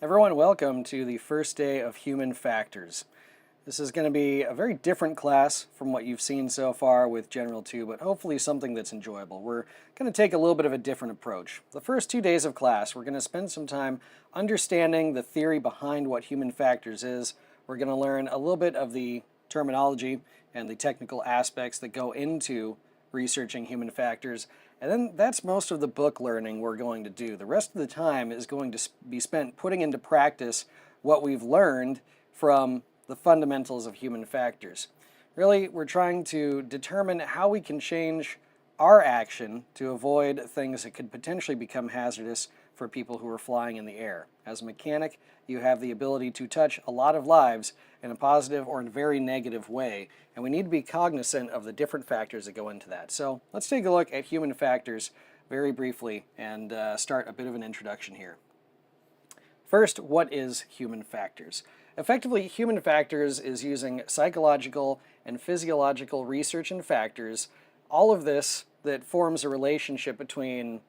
Everyone, welcome to the first day of Human Factors. This is going to be a very different class from what you've seen so far with General 2, but hopefully something that's enjoyable. We're going to take a little bit of a different approach. The first 2 days of class, we're going to spend some time understanding the theory behind what human factors is. We're going to learn a little bit of the terminology and the technical aspects that go into researching human factors. And then that's most of the book learning we're going to do. The rest of the time is going to be spent putting into practice what we've learned from the fundamentals of human factors. Really, we're trying to determine how we can change our action to avoid things that could potentially become hazardous for people who are flying in the air. As a mechanic, you have the ability to touch a lot of lives in a positive or in a very negative way, and we need to be cognizant of the different factors that go into that. So let's take a look at human factors very briefly and start a bit of an introduction here. First, what is human factors? Effectively, human factors is using psychological and physiological research and factors, all of this that forms a relationship between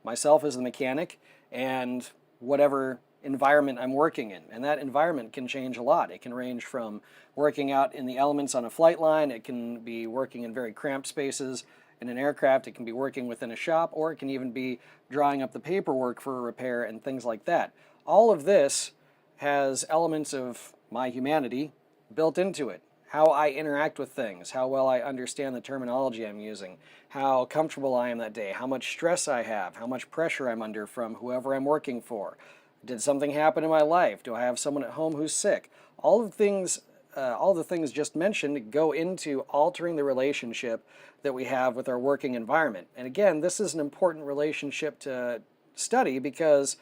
myself as the mechanic and whatever environment I'm working in. And that environment can change a lot. It can range from working out in the elements on a flight line, it can be working in very cramped spaces in an aircraft, it can be working within a shop, or it can even be drawing up the paperwork for a repair and things like that. All of this has elements of my humanity built into it. How I interact with things, how well I understand the terminology I'm using, how comfortable I am that day, how much stress I have, how much pressure I'm under from whoever I'm working for. Did something happen in my life? Do I have someone at home who's sick? All the things just mentioned go into altering the relationship that we have with our working environment. And again, this is an important relationship to study because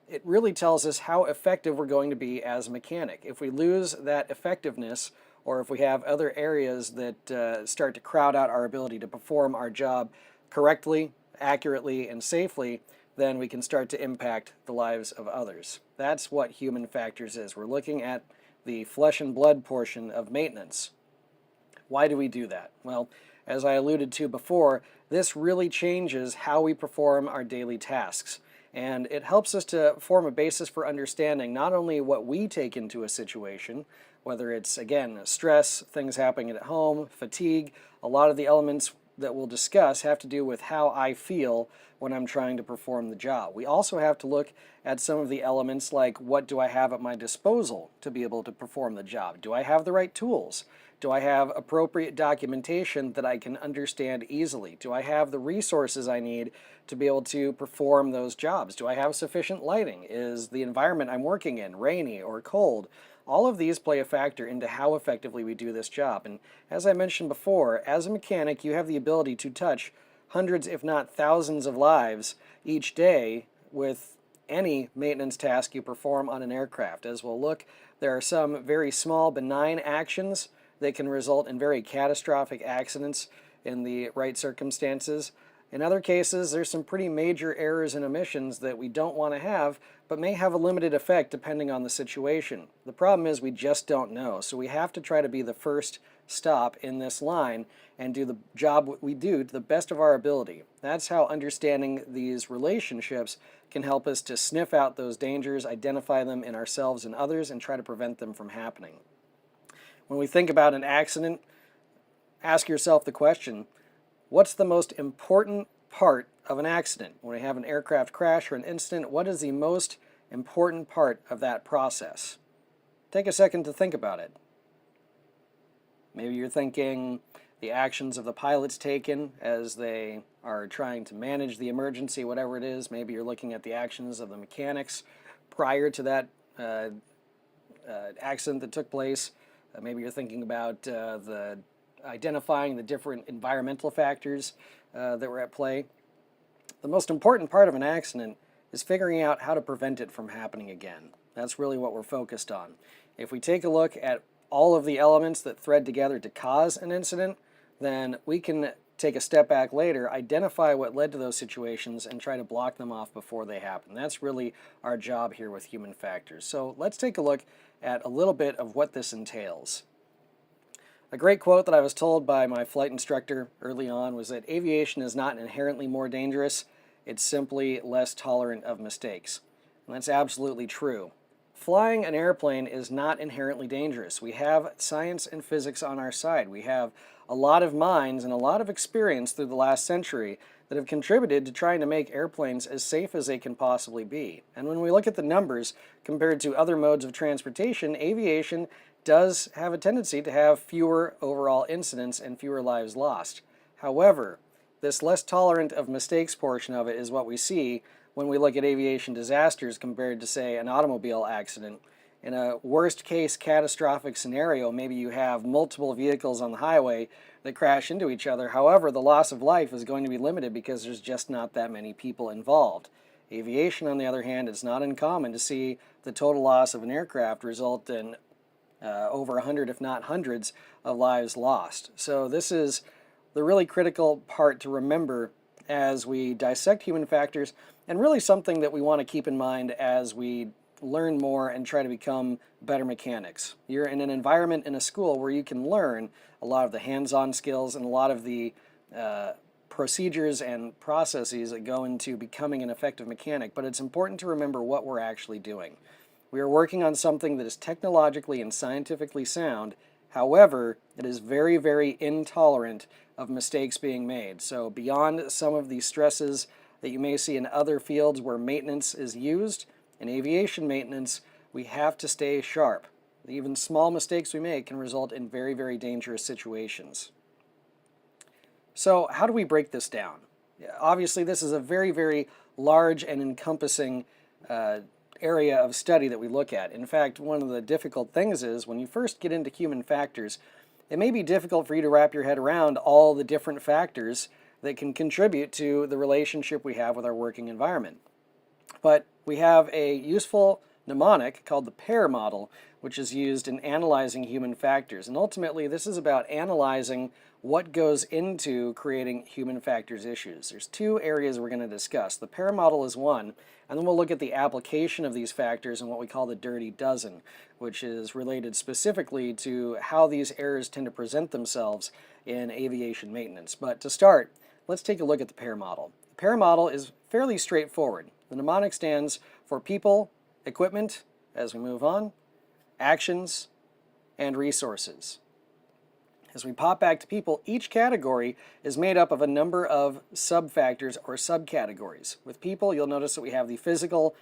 it really tells us how effective we're going to be as a mechanic. If we lose that effectiveness, or if we have other areas that start to crowd out our ability to perform our job correctly, accurately, and safely, then we can start to impact the lives of others. That's what human factors is. We're looking at the flesh and blood portion of maintenance. Why do we do that? Well, as I alluded to before, this really changes how we perform our daily tasks. And it helps us to form a basis for understanding not only what we take into a situation, whether it's, again, stress, things happening at home, fatigue. A lot of the elements that we'll discuss have to do with how I feel when I'm trying to perform the job. We also have to look at some of the elements like, what do I have at my disposal to be able to perform the job? Do I have the right tools? Do I have appropriate documentation that I can understand easily? Do I have the resources I need to be able to perform those jobs? Do I have sufficient lighting? Is the environment I'm working in rainy or cold? All of these play a factor into how effectively we do this job. And as I mentioned before, as a mechanic, you have the ability to touch hundreds, if not thousands of lives each day with any maintenance task you perform on an aircraft. As we'll look, there are some very small, benign actions that can result in very catastrophic accidents in the right circumstances. In other cases, there's some pretty major errors and omissions that we don't want to have, but may have a limited effect depending on the situation. The problem is we just don't know, so we have to try to be the first stop in this line and do the job we do to the best of our ability. That's how understanding these relationships can help us to sniff out those dangers, identify them in ourselves and others, and try to prevent them from happening. When we think about an accident, ask yourself the question, what's the most important part of an accident? When we have an aircraft crash or an incident, what is the most important part of that process? Take a second to think about it. Maybe you're thinking the actions of the pilots taken as they are trying to manage the emergency, whatever it is. Maybe you're looking at the actions of the mechanics prior to that accident that took place. Maybe you're thinking about identifying the different environmental factors that were at play. The most important part of an accident is figuring out how to prevent it from happening again. That's really what we're focused on. If we take a look at all of the elements that thread together to cause an incident, then we can take a step back later, identify what led to those situations, and try to block them off before they happen. That's really our job here with human factors. So let's take a look at a little bit of what this entails. A great quote that I was told by my flight instructor early on was that aviation is not inherently more dangerous, it's simply less tolerant of mistakes. And that's absolutely true. Flying an airplane is not inherently dangerous. We have science and physics on our side. We have a lot of minds and a lot of experience through the last century that have contributed to trying to make airplanes as safe as they can possibly be. And when we look at the numbers compared to other modes of transportation, aviation does have a tendency to have fewer overall incidents and fewer lives lost. However, this less tolerant of mistakes portion of it is what we see when we look at aviation disasters compared to, say, an automobile accident. In a worst case catastrophic scenario, maybe you have multiple vehicles on the highway that crash into each other. However, the loss of life is going to be limited because there's just not that many people involved. Aviation, on the other hand, it's not uncommon to see the total loss of an aircraft result in over 100, if not hundreds, of lives lost. So this is the really critical part to remember as we dissect human factors, and really something that we want to keep in mind as we learn more and try to become better mechanics. You're in an environment in a school where you can learn a lot of the hands-on skills and a lot of the procedures and processes that go into becoming an effective mechanic, but it's important to remember what we're actually doing. We are working on something that is technologically and scientifically sound. However, it is very, very intolerant of mistakes being made. So beyond some of the stresses that you may see in other fields where maintenance is used, in aviation maintenance, we have to stay sharp. Even small mistakes we make can result in very, very dangerous situations. So how do we break this down? Obviously, this is a very, very large and encompassing area of study that we look at. In fact, one of the difficult things is when you first get into human factors, it may be difficult for you to wrap your head around all the different factors that can contribute to the relationship we have with our working environment. But we have a useful mnemonic called the PEAR Model, which is used in analyzing human factors. And ultimately, this is about analyzing what goes into creating human factors issues. There's two areas we're going to discuss. The PEAR Model is one, and then we'll look at the application of these factors in what we call the dirty dozen, which is related specifically to how these errors tend to present themselves in aviation maintenance. But to start, let's take a look at the PEAR Model. The PEAR Model is fairly straightforward. The mnemonic stands for people, equipment, as we move on, actions, and resources. As we pop back to people, each category is made up of a number of sub-factors or subcategories. With people, you'll notice that we have the physical,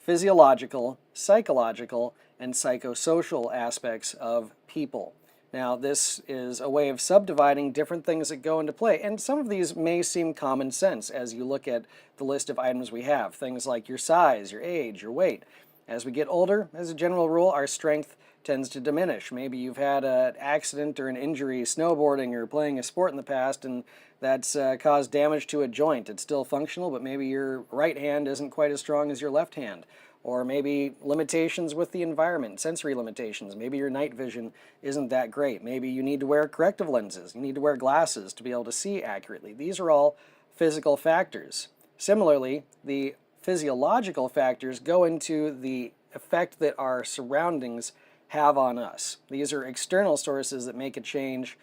physiological, psychological, and psychosocial aspects of people. Now, this is a way of subdividing different things that go into play, and some of these may seem common sense as you look at the list of items we have. Things like your size, your age, your weight. As we get older, as a general rule, our strength tends to diminish. Maybe you've had an accident or an injury snowboarding or playing a sport in the past, and that's caused damage to a joint. It's still functional, but maybe your right hand isn't quite as strong as your left hand. Or maybe limitations with the environment, sensory limitations. Maybe your night vision isn't that great. Maybe you need to wear corrective lenses. You need to wear glasses to be able to see accurately. These are all physical factors. Similarly, the physiological factors go into the effect that our surroundings have on us. These are external sources that make a change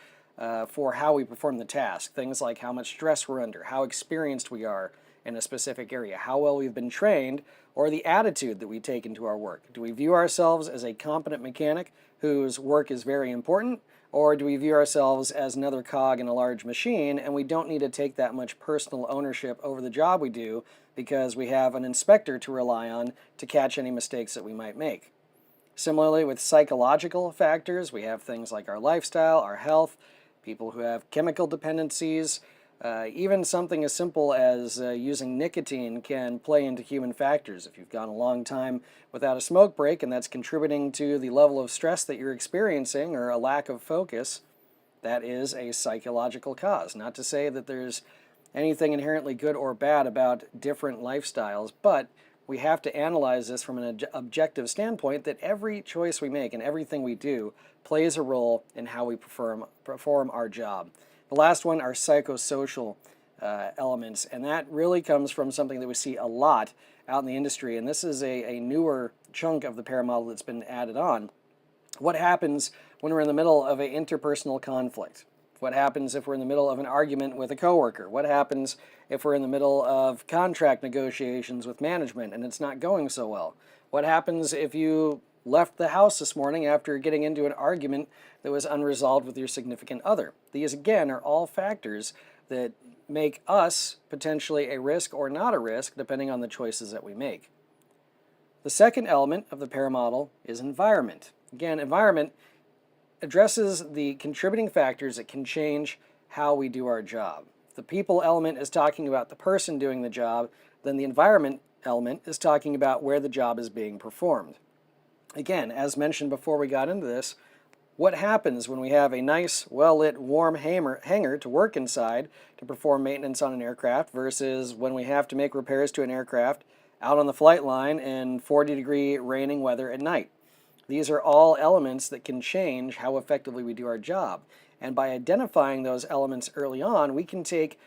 for how we perform the task. Things like how much stress we're under, how experienced we are in a specific area, how well we've been trained, or the attitude that we take into our work. Do we view ourselves as a competent mechanic whose work is very important, or do we view ourselves as another cog in a large machine and we don't need to take that much personal ownership over the job we do because we have an inspector to rely on to catch any mistakes that we might make? Similarly, with psychological factors, we have things like our lifestyle, our health, people who have chemical dependencies. Even something as simple as using nicotine can play into human factors. If you've gone a long time without a smoke break and that's contributing to the level of stress that you're experiencing or a lack of focus, that is a psychological cause. Not to say that there's anything inherently good or bad about different lifestyles, but we have to analyze this from an objective standpoint that every choice we make and everything we do plays a role in how we perform our job. The last one are psychosocial elements, and that really comes from something that we see a lot out in the industry, and this is a newer chunk of the PEAR model that's been added on. What happens when we're in the middle of an interpersonal conflict? What happens if we're in the middle of an argument with a coworker? What happens if we're in the middle of contract negotiations with management and it's not going so well? What happens if you left the house this morning after getting into an argument that was unresolved with your significant other? These, again, are all factors that make us potentially a risk or not a risk, depending on the choices that we make. The second element of the PEAR model is environment. Again, environment addresses the contributing factors that can change how we do our job. If the people element is talking about the person doing the job, then the environment element is talking about where the job is being performed. Again, as mentioned before we got into this, what happens when we have a nice, well-lit, warm hangar to work inside to perform maintenance on an aircraft versus when we have to make repairs to an aircraft out on the flight line in 40-degree raining weather at night? These are all elements that can change how effectively we do our job. And by identifying those elements early on, we can take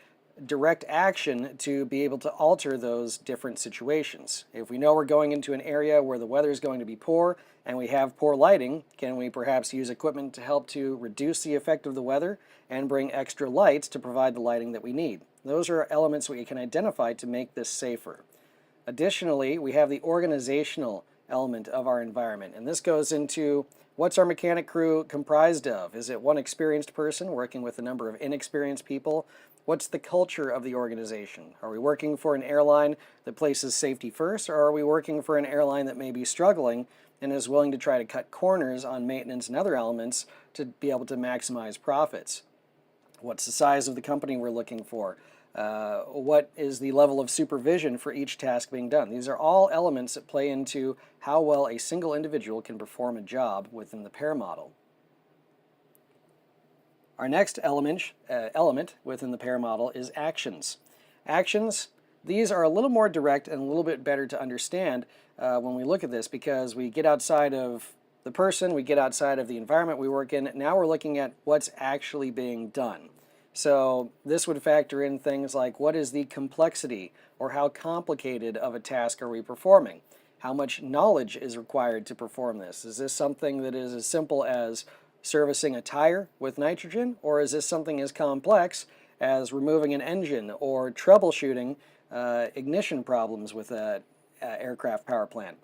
direct action to be able to alter those different situations. If we know we're going into an area where the weather is going to be poor and we have poor lighting, can we perhaps use equipment to help to reduce the effect of the weather and bring extra lights to provide the lighting that we need? Those are elements we can identify to make this safer. Additionally, we have the organizational element of our environment, and this goes into what's our mechanic crew comprised of? Is it one experienced person working with a number of inexperienced people? What's the culture of the organization? Are we working for an airline that places safety first, or are we working for an airline that may be struggling and is willing to try to cut corners on maintenance and other elements to be able to maximize profits? What's the size of the company we're looking for? What is the level of supervision for each task being done? These are all elements that play into how well a single individual can perform a job within the PEAR model. Our next element within the PEAR model is actions. Actions, these are a little more direct and a little bit better to understand when we look at this, because we get outside of the person, we get outside of the environment we work in. Now we're looking at what's actually being done. So this would factor in things like, what is the complexity or how complicated of a task are we performing? How much knowledge is required to perform this? Is this something that is as simple as servicing a tire with nitrogen, or is this something as complex as removing an engine or troubleshooting ignition problems with an aircraft power plant?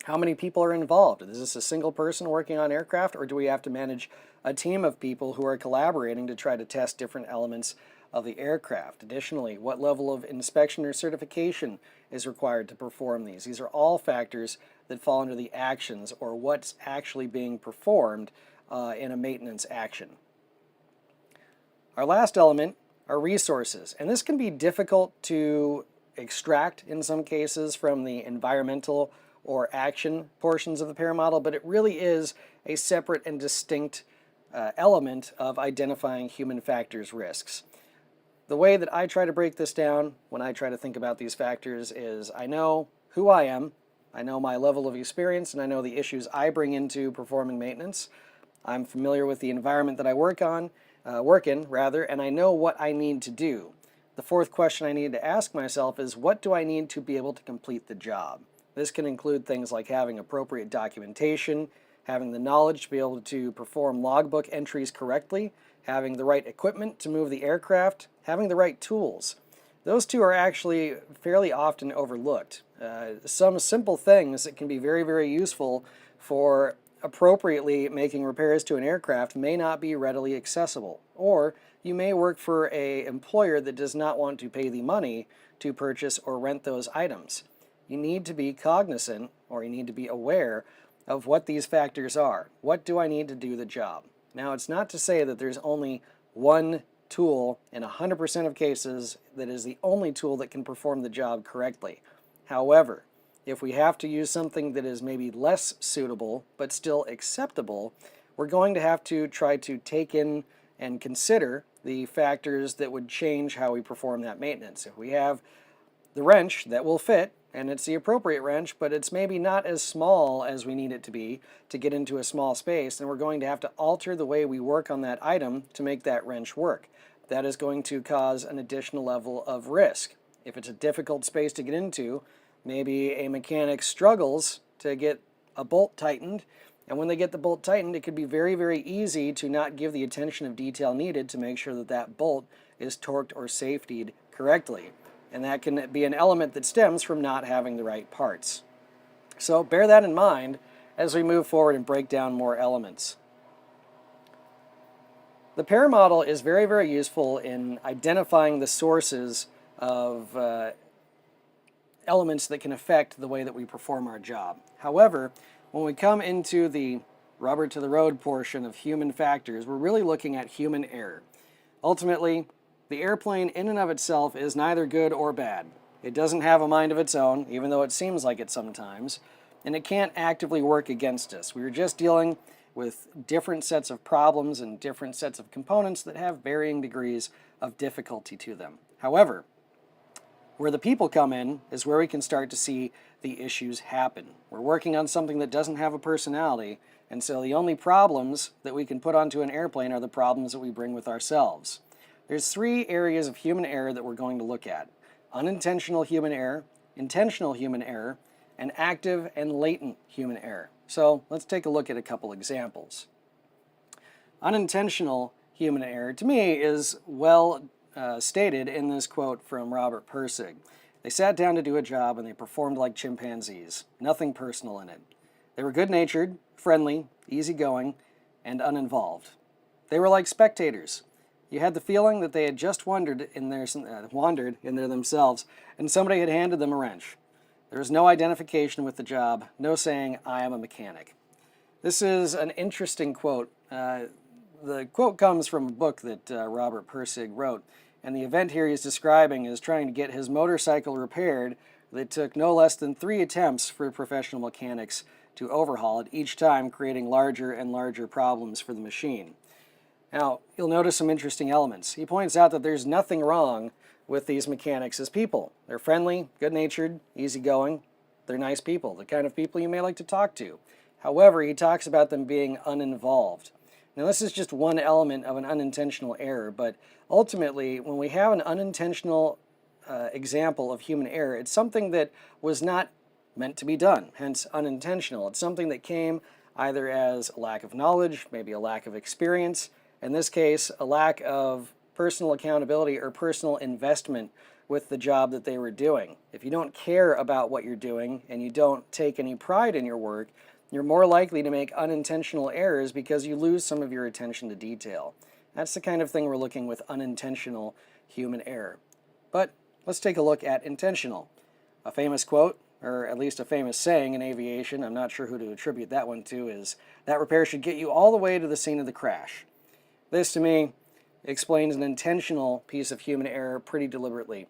How many people are involved? Is this a single person working on aircraft, or do we have to manage a team of people who are collaborating to try to test different elements of the aircraft? Additionally, what level of inspection or certification is required to perform these? These are all factors that fall under the actions, or what's actually being performed in a maintenance action. Our last element are resources, and this can be difficult to extract in some cases from the environmental or action portions of the PEAR model, but it really is a separate and distinct element of identifying human factors risks. The way that I try to break this down when I try to think about these factors is I know who I am, I know my level of experience, and I know the issues I bring into performing maintenance. I'm familiar with the environment that I work in, and I know what I need to do. The fourth question I need to ask myself is, what do I need to be able to complete the job? This can include things like having appropriate documentation, having the knowledge to be able to perform logbook entries correctly, having the right equipment to move the aircraft, having the right tools. Those two are actually fairly often overlooked. Some simple things that can be very, very useful for appropriately making repairs to an aircraft may not be readily accessible, or you may work for an employer that does not want to pay the money to purchase or rent those items. You need to be cognizant, or you need to be aware of what these factors are. What do I need to do the job? Now, it's not to say that there's only one tool in 100% of cases that is the only tool that can perform the job correctly. However, if we have to use something that is maybe less suitable but still acceptable, we're going to have to try to take in and consider the factors that would change how we perform that maintenance. If we have the wrench that will fit, and it's the appropriate wrench, but it's maybe not as small as we need it to be to get into a small space, then we're going to have to alter the way we work on that item to make that wrench work. That is going to cause an additional level of risk. If it's a difficult space to get into, maybe a mechanic struggles to get a bolt tightened, And when they get the bolt tightened, it could be very, very easy to not give the attention of detail needed to make sure that that bolt is torqued or safetied correctly. And that can be an element that stems from not having the right parts. So bear that in mind as we move forward and break down more elements. The PEAR model is very, very useful in identifying the sources of elements that can affect the way that we perform our job. However, when we come into the rubber to the road portion of human factors, we're really looking at human error. Ultimately, the airplane in and of itself is neither good or bad. It doesn't have a mind of its own, even though it seems like it sometimes, and it can't actively work against us. We're just dealing with different sets of problems and different sets of components that have varying degrees of difficulty to them. However, where the people come in is where we can start to see the issues happen. We're working on something that doesn't have a personality, and so the only problems that we can put onto an airplane are the problems that we bring with ourselves. There's 3 areas of human error that we're going to look at: unintentional human error, intentional human error, and active and latent human error. So let's take a look at a couple examples. Unintentional human error, to me, is well stated in this quote from Robert Pirsig. They sat down to do a job and they performed like chimpanzees. Nothing personal in it. They were good-natured, friendly, easygoing, and uninvolved. They were like spectators. You had the feeling that they had just wandered in there themselves, and somebody had handed them a wrench. There was no identification with the job, no saying, "I am a mechanic." This is an interesting quote. The quote comes from a book that Robert Pirsig wrote, and the event here he's describing is trying to get his motorcycle repaired that took no less than 3 attempts for professional mechanics to overhaul it, each time creating larger and larger problems for the machine. Now, you'll notice some interesting elements. He points out that there's nothing wrong with these mechanics as people. They're friendly, good-natured, easygoing. They're nice people, the kind of people you may like to talk to. However, he talks about them being uninvolved. Now, this is just one element of an unintentional error, but ultimately, when we have an unintentional example of human error, it's something that was not meant to be done, hence unintentional. It's something that came either as a lack of knowledge, maybe a lack of experience, in this case, a lack of personal accountability or personal investment with the job that they were doing. If you don't care about what you're doing and you don't take any pride in your work, you're more likely to make unintentional errors because you lose some of your attention to detail. That's the kind of thing we're looking with unintentional human error. But let's take a look at intentional. A famous quote, or at least a famous saying in aviation, I'm not sure who to attribute that one to, is that repair should get you all the way to the scene of the crash. This, to me, explains an intentional piece of human error pretty deliberately.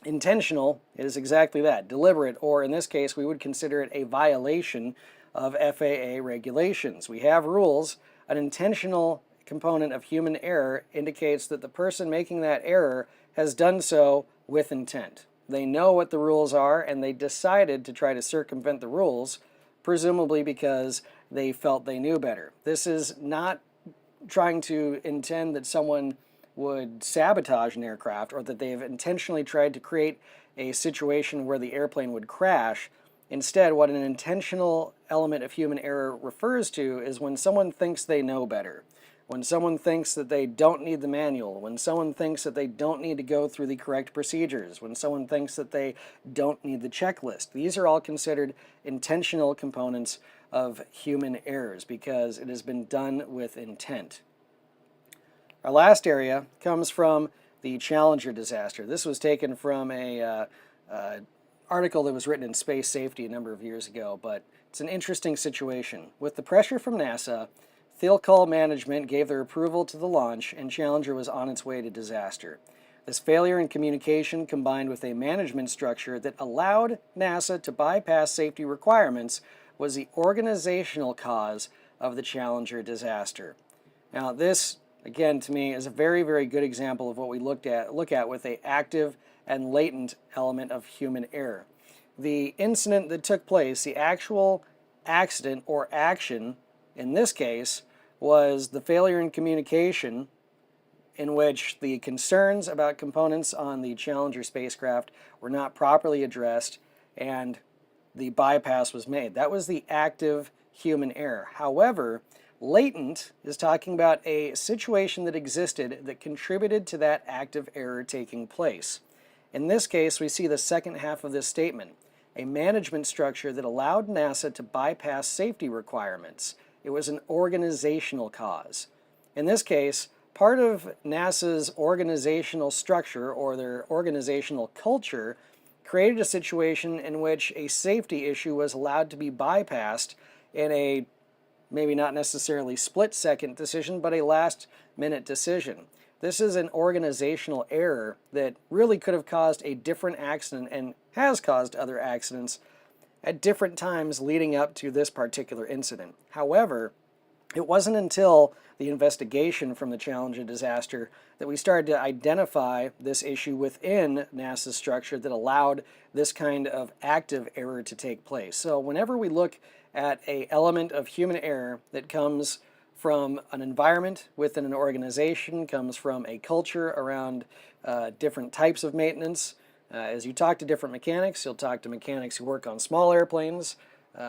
Intentional is exactly that, deliberate, or in this case, we would consider it a violation of FAA regulations. We have rules. An intentional component of human error indicates that the person making that error has done so with intent. They know what the rules are, and they decided to try to circumvent the rules, presumably because they felt they knew better. This is not trying to intend that someone would sabotage an aircraft or that they have intentionally tried to create a situation where the airplane would crash. Instead, what an intentional element of human error refers to is when someone thinks they know better, when someone thinks that they don't need the manual, when someone thinks that they don't need to go through the correct procedures, when someone thinks that they don't need the checklist. These are all considered intentional components of human errors because it has been done with intent. Our last area comes from the Challenger disaster. This was taken from a article that was written in Space Safety a number of years ago, but it's an interesting situation. With the pressure from NASA, Thiel-Cull management gave their approval to the launch, and Challenger was on its way to disaster. This failure in communication, combined with a management structure that allowed NASA to bypass safety requirements, was the organizational cause of the Challenger disaster. Now, this, again, to me, is a very, very good example of what we look at with an active and latent element of human error. The incident that took place, the actual accident or action, in this case, was the failure in communication in which the concerns about components on the Challenger spacecraft were not properly addressed, and the bypass was made. That was the active human error. However, latent is talking about a situation that existed that contributed to that active error taking place. In this case, we see the second half of this statement, a management structure that allowed NASA to bypass safety requirements. It was an organizational cause. In this case, part of NASA's organizational structure or their organizational culture created a situation in which a safety issue was allowed to be bypassed in a maybe not necessarily split-second decision, but a last-minute decision. This is an organizational error that really could have caused a different accident and has caused other accidents at different times leading up to this particular incident. However, it wasn't until the investigation from the Challenger disaster that we started to identify this issue within NASA's structure that allowed this kind of active error to take place. So whenever we look at an element of human error that comes from an environment within an organization, comes from a culture around different types of maintenance, as you talk to different mechanics, you'll talk to mechanics who work on small airplanes,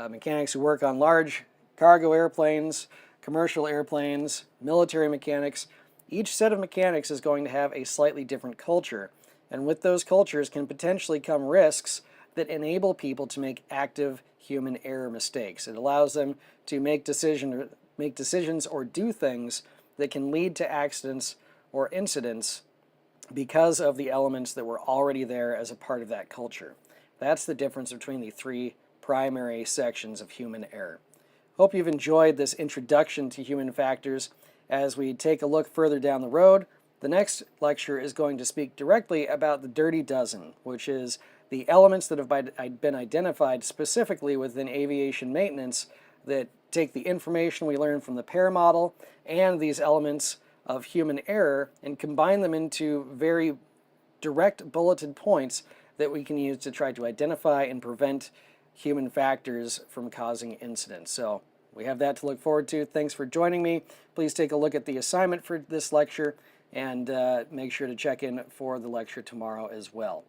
mechanics who work on large cargo airplanes, commercial airplanes, military mechanics. Each set of mechanics is going to have a slightly different culture, and with those cultures can potentially come risks that enable people to make active human error mistakes. It allows them to make decisions or do things that can lead to accidents or incidents because of the elements that were already there as a part of that culture. That's the difference between the three primary sections of human error. Hope you've enjoyed this introduction to human factors. As we take a look further down the road, the next lecture is going to speak directly about the dirty dozen, which is the elements that have been identified specifically within aviation maintenance that take the information we learn from the PEAR model and these elements of human error and combine them into very direct bulleted points that we can use to try to identify and prevent human factors from causing incidents. So we have that to look forward to. Thanks for joining me. Please take a look at the assignment for this lecture and make sure to check in for the lecture tomorrow as well.